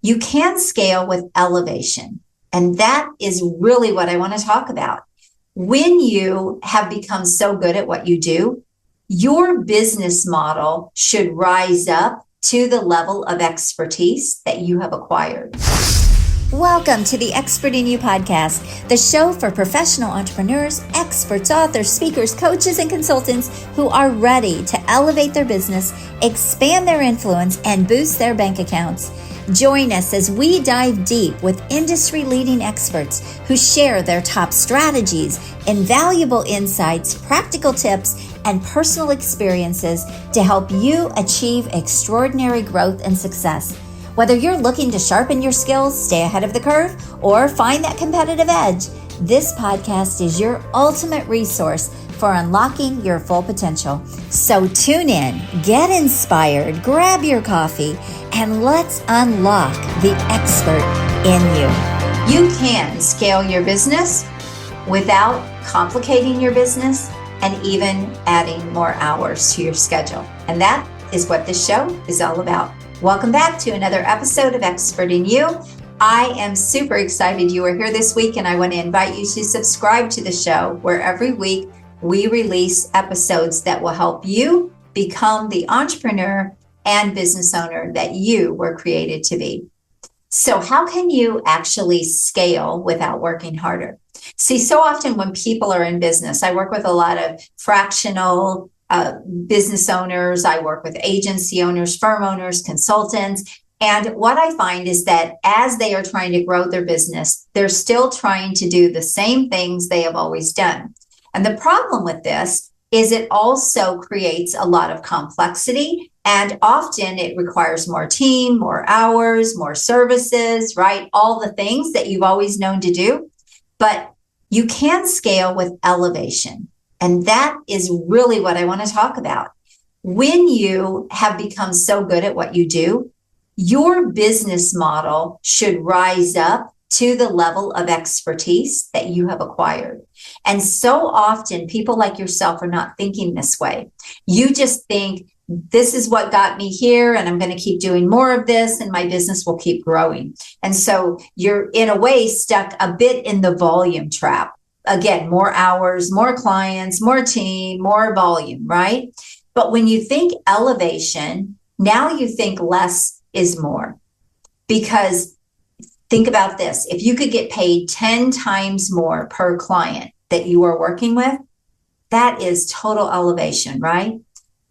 You can scale with elevation. And that is really what I want to talk about. When you have become so good at what you do, your business model should rise up to the level of expertise that you have acquired. Welcome to the Expert in You podcast, the show for professional entrepreneurs, experts, authors, speakers, coaches, and consultants who are ready to elevate their business, expand their influence, and boost their bank accounts. Join us as we dive deep with industry-leading experts who share their top strategies, invaluable insights, practical tips, and personal experiences to help you achieve extraordinary growth and success. Whether you're looking to sharpen your skills, stay ahead of the curve, or find that competitive edge, this podcast is your ultimate resource for unlocking your full potential. So tune in, get inspired, grab your coffee, and let's unlock the expert in you. You can scale your business without complicating your business and even adding more hours to your schedule. And that is what this show is all about. Welcome back to another episode of Expert in You. I am super excited you are here this week, and I want to invite you to subscribe to the show, where every week we release episodes that will help you become the entrepreneur and business owner that you were created to be. So how can you actually scale without working harder? See, so often when people are in business, I work with a lot of fractional business owners. I work with agency owners, firm owners, consultants. And what I find is that as they are trying to grow their business, they're still trying to do the same things they have always done. And the problem with this is it also creates a lot of complexity. And often it requires more team, more hours, more services, right? All the things that you've always known to do. But you can scale with elevation. And that is really what I want to talk about. When you have become so good at what you do, your business model should rise up to the level of expertise that you have acquired. And so often people like yourself are not thinking this way. You just think, this is what got me here, and I'm going to keep doing more of this, and my business will keep growing. And so you're in a way stuck a bit in the volume trap. Again, more hours, more clients, more team, more volume, right? But when you think elevation, now you think less is more. Because think about this. If you could get paid 10 times more per client that you are working with, that is total elevation, right?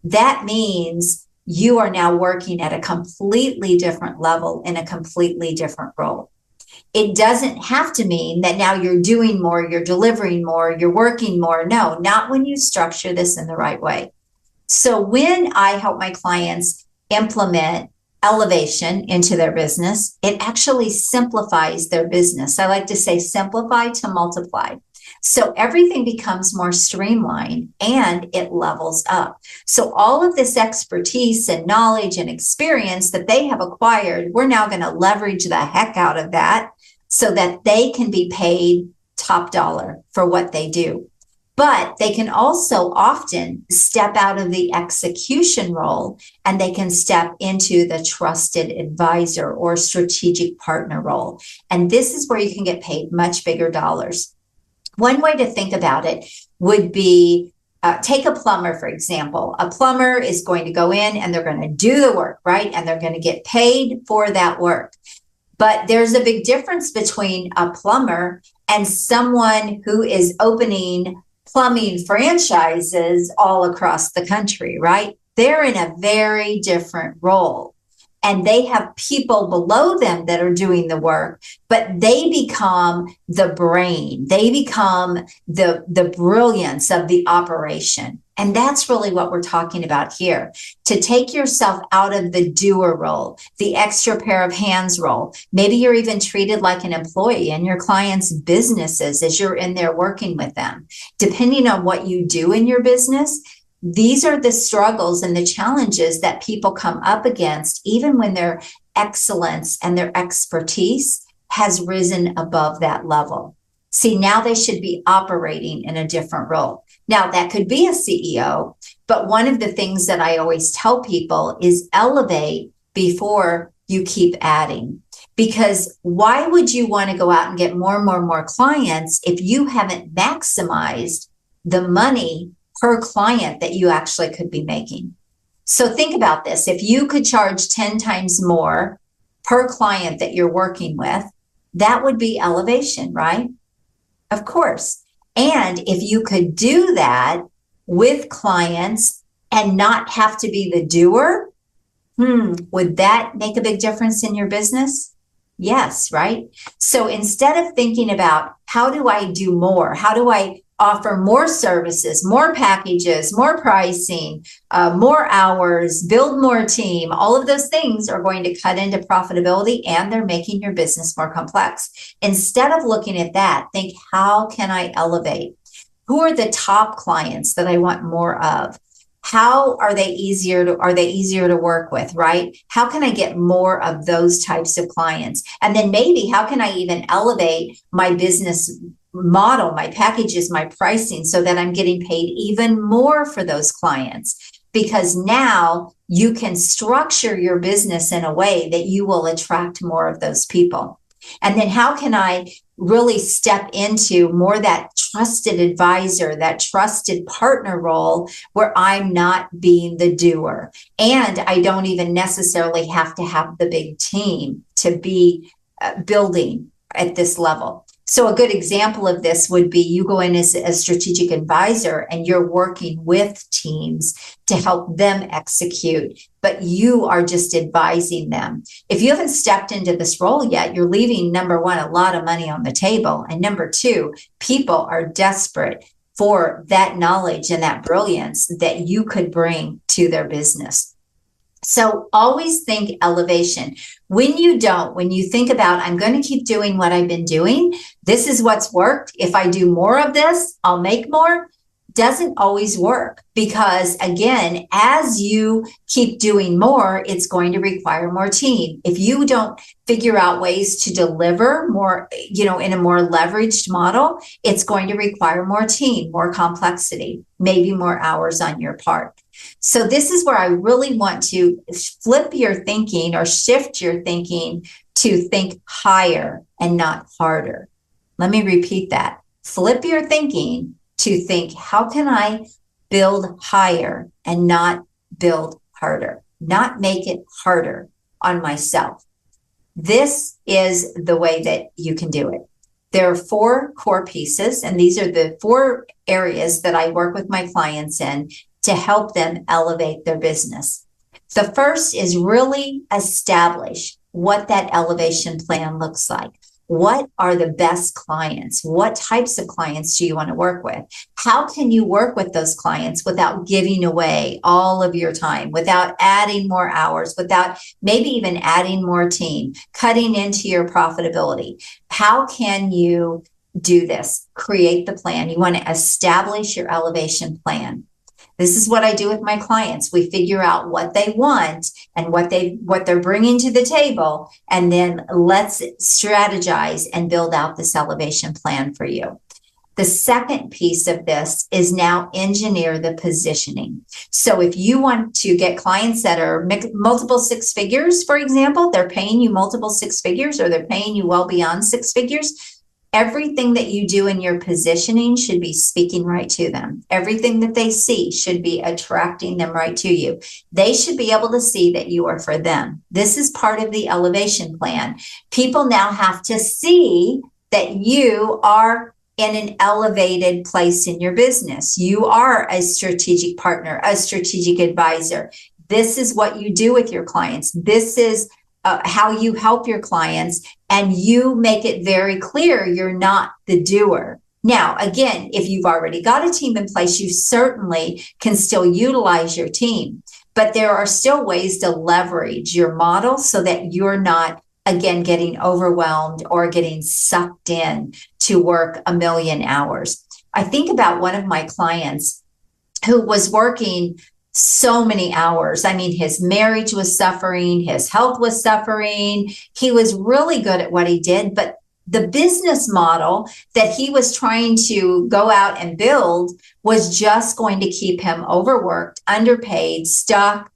That means you are now working at a completely different level in a completely different role. It doesn't have to mean that now you're doing more, you're delivering more, you're working more. No, not when you structure this in the right way. So when I help my clients implement elevation into their business, it actually simplifies their business. I like to say simplify to multiply. So everything becomes more streamlined and it levels up. So all of this expertise and knowledge and experience that they have acquired, we're now going to leverage the heck out of that so that they can be paid top dollar for what they do. But they can also often step out of the execution role and they can step into the trusted advisor or strategic partner role. And this is where you can get paid much bigger dollars. One way to think about it would be, take a plumber, for example. A plumber is going to go in and they're going to do the work, right? And they're going to get paid for that work. But there's a big difference between a plumber and someone who is opening plumbing franchises all across the country, right? They're in a very different role. And they have people below them that are doing the work, but they become the brain. They become the brilliance of the operation. And that's really what we're talking about here. To take yourself out of the doer role, the extra pair of hands role. Maybe you're even treated like an employee in your clients' businesses as you're in there working with them. Depending on what you do in your business, these are the struggles and the challenges that people come up against, even when their excellence and their expertise has risen above that level. See, now they should be operating in a different role. Now, that could be a CEO, but one of the things that I always tell people is elevate before you keep adding. Because why would you want to go out and get more and more and more clients if you haven't maximized the money per client that you actually could be making? So think about this. If you could charge 10 times more per client that you're working with, that would be elevation, right? Of course. And if you could do that with clients and not have to be the doer, would that make a big difference in your business? Yes, right? So instead of thinking about how do I do more? How do I offer more services, more packages, more pricing, more hours, build more team, all of those things are going to cut into profitability and they're making your business more complex. Instead of looking at that, think, how can I elevate? Who are the top clients that I want more of? How are they easier to work with, right? How can I get more of those types of clients? And then maybe how can I even elevate my business model, my packages, my pricing, so that I'm getting paid even more for those clients? Because now you can structure your business in a way that you will attract more of those people. And then how can I really step into more that trusted advisor, that trusted partner role where I'm not being the doer? And I don't even necessarily have to have the big team to be building at this level. So a good example of this would be you go in as a strategic advisor and you're working with teams to help them execute, but you are just advising them. If you haven't stepped into this role yet, you're leaving, number one, a lot of money on the table. And number two, people are desperate for that knowledge and that brilliance that you could bring to their business. So always think elevation. When you think about, I'm going to keep doing what I've been doing, this is what's worked. If I do more of this, I'll make more. Doesn't always work, because again, as you keep doing more, it's going to require more team. If you don't figure out ways to deliver more, in a more leveraged model, it's going to require more team, more complexity, maybe more hours on your part. So this is where I really want to flip your thinking or shift your thinking to think higher and not harder. Let me repeat that. Flip your thinking to think, how can I build higher and not build harder, not make it harder on myself? This is the way that you can do it. There are 4 core pieces, and these are the 4 areas that I work with my clients in to help them elevate their business. The first is really establish what that elevation plan looks like. What are the best clients? What types of clients do you want to work with? How can you work with those clients without giving away all of your time, without adding more hours, without maybe even adding more team, cutting into your profitability? How can you do this? Create the plan. You want to establish your elevation plan. This is what I do with my clients. We figure out what they want and what they're bringing to the table, and then let's strategize and build out this elevation plan for you. The second piece of this is now engineer the positioning. So if you want to get clients that are multiple 6 figures, for example, they're paying you multiple 6 figures, or they're paying you well beyond 6 figures, everything that you do in your positioning should be speaking right to them. Everything that they see should be attracting them right to you. They should be able to see that you are for them. This is part of the elevation plan. People now have to see that you are in an elevated place in your business. You are a strategic partner, a strategic advisor. This is what you do with your clients. This is how you help your clients, and you make it very clear you're not the doer. Now, again, if you've already got a team in place, you certainly can still utilize your team, but there are still ways to leverage your model so that you're not, again, getting overwhelmed or getting sucked in to work a million hours. I think about one of my clients who was working so many hours. I mean, his marriage was suffering, his health was suffering. He was really good at what he did, but the business model that he was trying to go out and build was just going to keep him overworked, underpaid, stuck,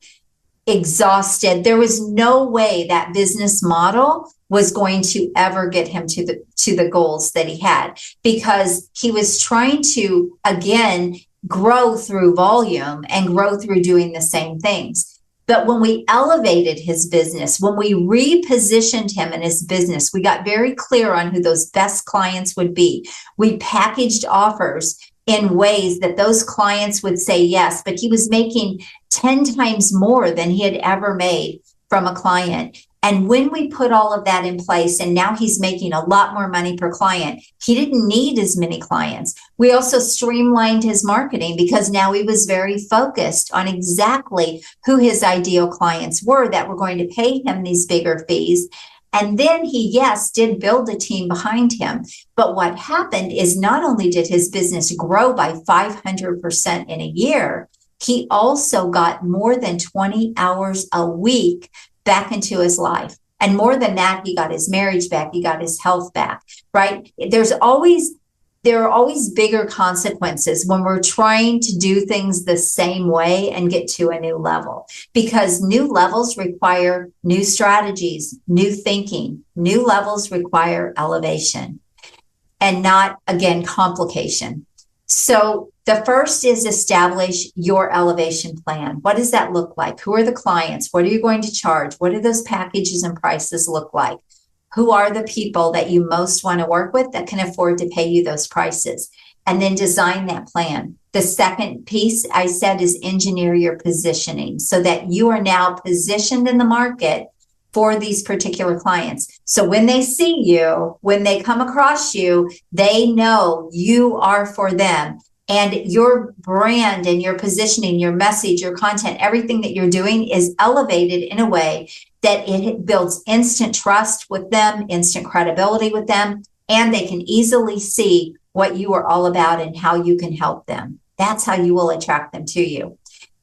exhausted. There was no way that business model was going to ever get him to the goals that he had, because he was trying to, again, grow through volume and grow through doing the same things. But when we elevated his business, when we repositioned him in his business, we got very clear on who those best clients would be. We packaged offers in ways that those clients would say yes, but he was making 10 times more than he had ever made from a client. And when we put all of that in place, and now he's making a lot more money per client, he didn't need as many clients. We also streamlined his marketing, because now he was very focused on exactly who his ideal clients were that were going to pay him these bigger fees. And then he, yes, did build a team behind him. But what happened is, not only did his business grow by 500% in a year, he also got more than 20 hours a week back into his life. And more than that, he got his marriage back. He got his health back, right? There are always bigger consequences when we're trying to do things the same way and get to a new level, because new levels require new strategies, new thinking. New levels require elevation and not, again, complication. So the first is establish your elevation plan. What does that look like? Who are the clients? What are you going to charge? What do those packages and prices look like? Who are the people that you most want to work with that can afford to pay you those prices? And then design that plan. The second piece I said is engineer your positioning, so that you are now positioned in the market for these particular clients. So when they see you, when they come across you, they know you are for them. And your brand and your positioning, your message, your content, everything that you're doing is elevated in a way that it builds instant trust with them, instant credibility with them, and they can easily see what you are all about and how you can help them. That's how you will attract them to you.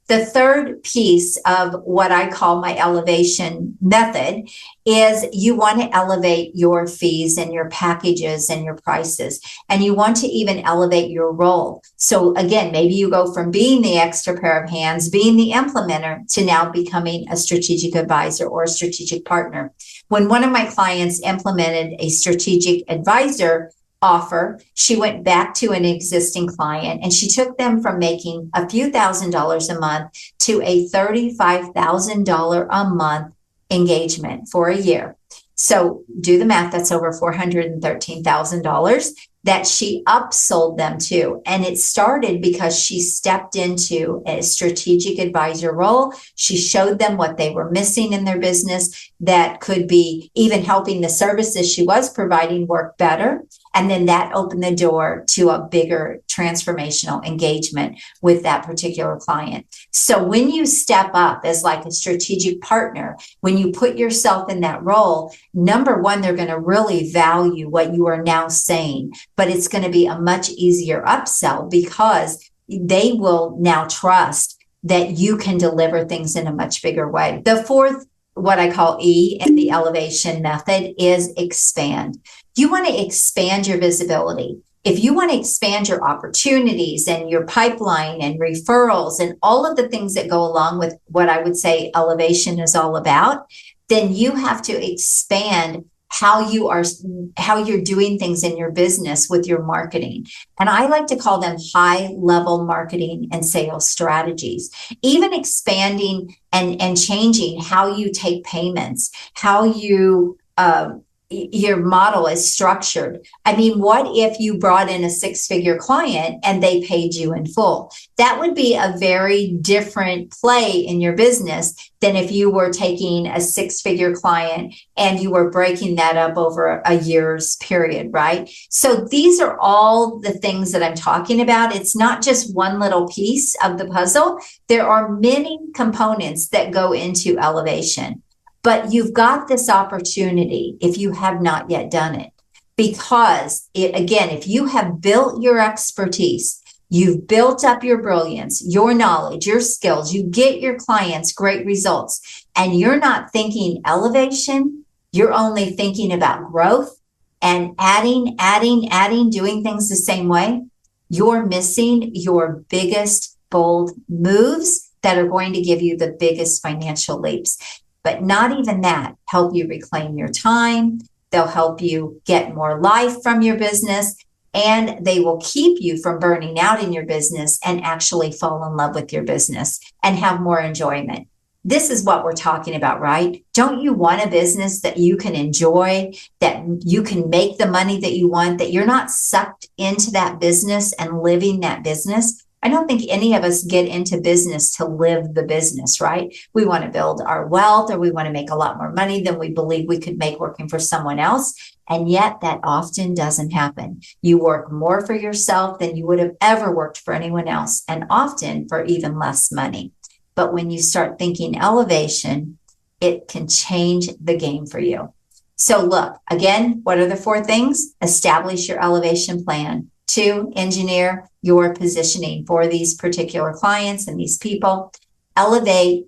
The third piece of what I call my elevation method is you want to elevate your fees and your packages and your prices, and you want to even elevate your role. So again, maybe you go from being the extra pair of hands, being the implementer, to now becoming a strategic advisor or a strategic partner. When one of my clients implemented a strategic advisor offer, she went back to an existing client and she took them from making a few $1,000s a month to a $35,000 a month engagement for a year. So do the math, that's over $413,000 that she upsold them to. And it started because she stepped into a strategic advisor role. She showed them what they were missing in their business that could be even helping the services she was providing work better. And then that opened the door to a bigger transformational engagement with that particular client. So when you step up as like a strategic partner, when you put yourself in that role, number one, they're going to really value what you are now saying, but it's going to be a much easier upsell because they will now trust that you can deliver things in a much bigger way. The fourth, what I call E in the elevation method, is expand. You want to expand your visibility. If you want to expand your opportunities and your pipeline and referrals and all of the things that go along with what I would say elevation is all about, then you have to expand how you're doing things in your business with your marketing. And I like to call them high level marketing and sales strategies. Even expanding and changing how you take payments, how you your model is structured. I mean, what if you brought in a 6-figure client and they paid you in full? That would be a very different play in your business than if you were taking a 6-figure client and you were breaking that up over a year's period, right? So these are all the things that I'm talking about. It's not just one little piece of the puzzle. There are many components that go into elevation. But you've got this opportunity if you have not yet done it, because again, if you have built your expertise, you've built up your brilliance, your knowledge, your skills, you get your clients great results, and you're not thinking elevation, you're only thinking about growth and adding, doing things the same way, you're missing your biggest bold moves that are going to give you the biggest financial leaps. but not even that, help you reclaim your time. They'll help you get more life from your business, and they will keep you from burning out in your business and actually fall in love with your business and have more enjoyment. This is what we're talking about, right? Don't you want a business that you can enjoy, that you can make the money that you want, that you're not sucked into that business and living that business? I don't think any of us get into business to live the business, right? We want to build our wealth, or we want to make a lot more money than we believe we could make working for someone else. And yet that often doesn't happen. You work more for yourself than you would have ever worked for anyone else, and often for even less money. But when you start thinking elevation, it can change the game for you. So look, again, what are the 4 things? Establish your elevation plan. 2, engineer your positioning for these particular clients and these people. Elevate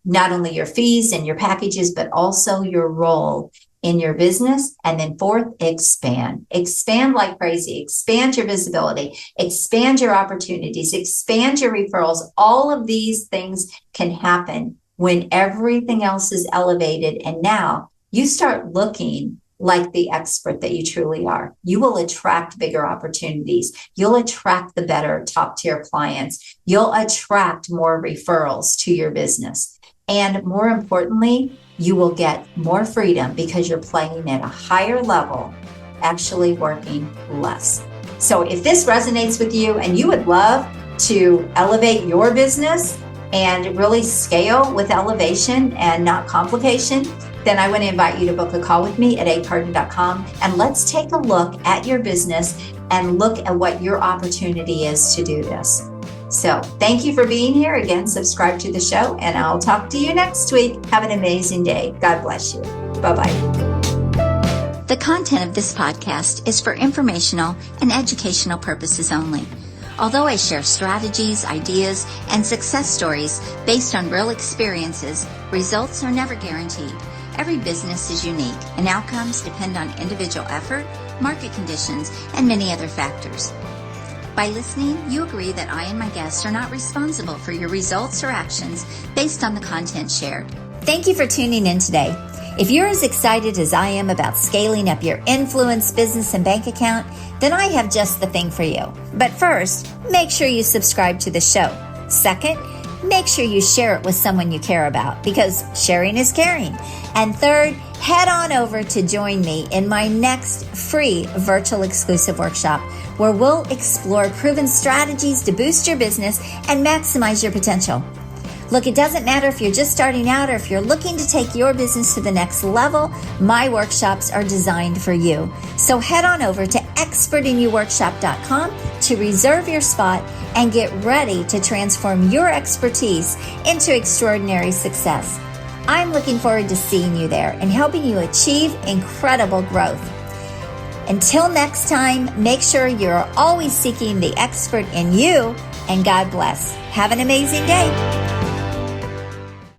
not only your fees and your packages, but also your role in your business. And then 4th, expand. Expand like crazy. Expand your visibility. Expand your opportunities. Expand your referrals. All of these things can happen when everything else is elevated. And now you start looking like the expert that you truly are. You will attract bigger opportunities. You'll attract the better top tier clients. You'll attract more referrals to your business. And more importantly, you will get more freedom because you're playing at a higher level, actually working less. So if this resonates with you and you would love to elevate your business and really scale with elevation and not complication, then I want to invite you to book a call with me at anncarden.com, and let's take a look at your business and look at what your opportunity is to do this. So thank you for being here. Again, subscribe to the show, and I'll talk to you next week. Have an amazing day. God bless you. Bye-bye. The content of this podcast is for informational and educational purposes only. Although I share strategies, ideas, and success stories based on real experiences, results are never guaranteed. Every business is unique, and outcomes depend on individual effort, market conditions, and many other factors. By listening, you agree that I and my guests are not responsible for your results or actions based on the content shared. Thank you for tuning in today. If you're as excited as I am about scaling up your influence, business, and bank account, then I have just the thing for you. But first, make sure you subscribe to the show. Second, make sure you share it with someone you care about, because sharing is caring. And third, head on over to join me in my next free virtual exclusive workshop, where we'll explore proven strategies to boost your business and maximize your potential. Look, it doesn't matter if you're just starting out or if you're looking to take your business to the next level, my workshops are designed for you. So head on over to expertinyouworkshop.com to reserve your spot and get ready to transform your expertise into extraordinary success. I'm looking forward to seeing you there and helping you achieve incredible growth. Until next time, make sure you're always seeking the expert in you, and God bless. Have an amazing day.